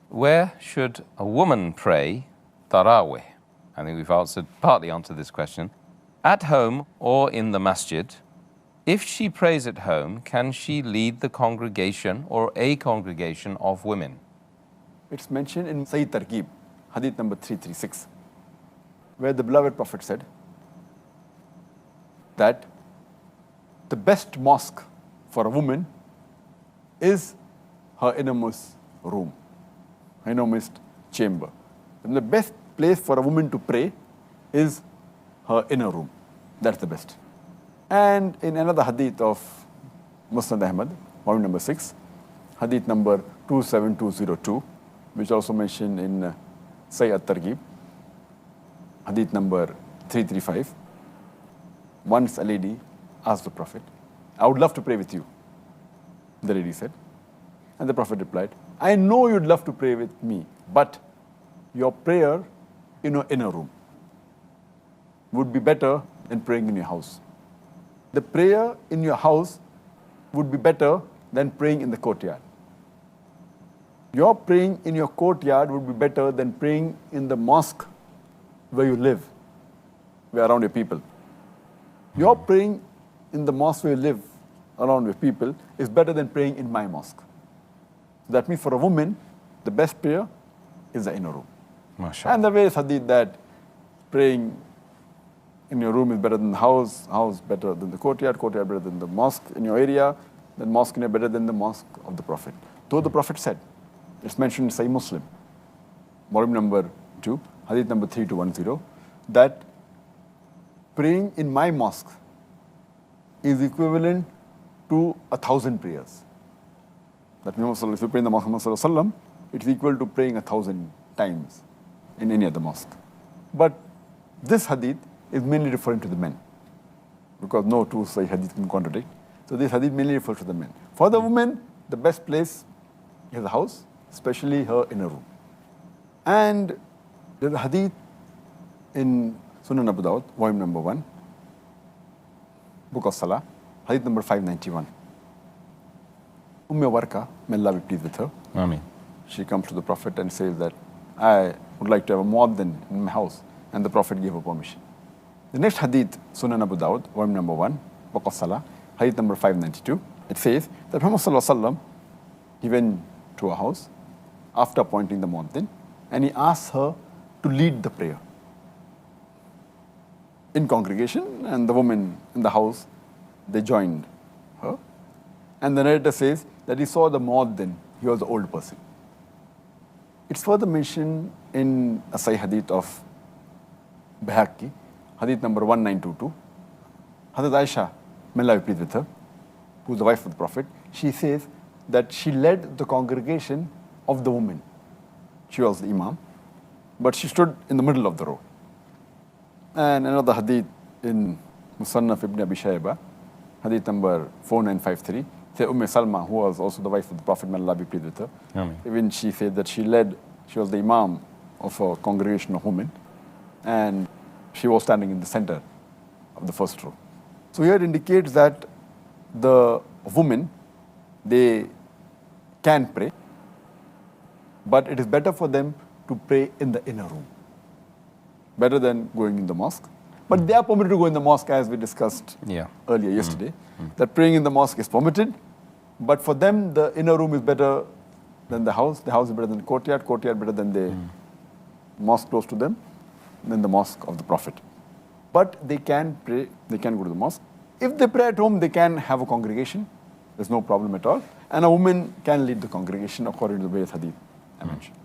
Where should a woman pray Taraweeh? I think we've partly answered this question. At home or in the Masjid? If she prays at home, can she lead the congregation or a congregation of women? It's mentioned in Sahih Targhib, hadith number 336, where the beloved Prophet said that the best mosque for a woman is her innermost room, her innermost chamber. And the best place for a woman to pray is her inner room. That's the best. And in another hadith of Musnad Ahmad, volume number 6, hadith number 27202, which also mentioned in Sahih Targhib, hadith number 335, once a lady asked the Prophet, I would love to pray with you. The lady said. And the Prophet replied, I know you'd love to pray with me, but your prayer in your inner room would be better than praying in your house. The prayer in your house would be better than praying in the courtyard. Your praying in your courtyard would be better than praying in the mosque where you live, where around your people. Your praying in the mosque where you live, around your people, is better than praying in my mosque. That means for a woman, the best prayer is the inner room. MashaAllah. And the way is hadith that praying in your room is better than the house better than the courtyard better than the mosque in your area, then mosque in your better than the mosque of the Prophet. Though the Prophet said, it's mentioned in Sahih Muslim, volume number 2, hadith number 3210, that praying in my mosque is equivalent to 1,000 prayers. That means if you pray in the mosque of Muhammad, it's equal to praying 1,000 times in any other mosque. But this hadith is mainly referring to the men, because no two Sahih hadith can contradict. So this hadith mainly refers to the men. For the women, the best place is the house, especially her inner room. And there's a hadith in Sunan Abu Dawud, volume number 1, book of Salah, hadith number 591. Warqa, may Allah be pleased with her. Ameen. She comes to the Prophet and says that I would like to have a muaddin in my house, and the Prophet gave her permission. The next hadith, Sunan Abu Dawud, volume number 1, book of Salah, hadith number 592, it says that Muhammad sallallahu alaihi wasallam, he went to a house after appointing the muaddin, and he asked her to lead the prayer in congregation, and the women in the house, they joined her. And the narrator says that he saw the muaddin, he was an old person. It's further mentioned in a Sahih hadith of Bayhaqi, hadith number 1922. Hazrat Aisha, may Allah be pleased with her, who's the wife of the Prophet, she says that she led the congregation of the women. She was the imam, but she stood in the middle of the row. And another hadith in Musannaf ibn Abi Shayba, hadith number 4953, say Salma, who was also the wife of the Prophet, may Allah be pleased with her. Ameen. Even she said that she was the imam of a congregation of women, and she was standing in the center of the first row. So here it indicates that the women, they can pray, but it is better for them to pray in the inner room, better than going in the mosque. But they are permitted to go in the mosque, as we discussed earlier yesterday, that praying in the mosque is permitted, but for them the inner room is better than the house is better than the courtyard better than the mosque close to them, than the mosque of the Prophet. But they can pray, they can go to the mosque. If they pray at home, they can have a congregation, there's no problem at all, and a woman can lead the congregation according to the way hadith I mentioned.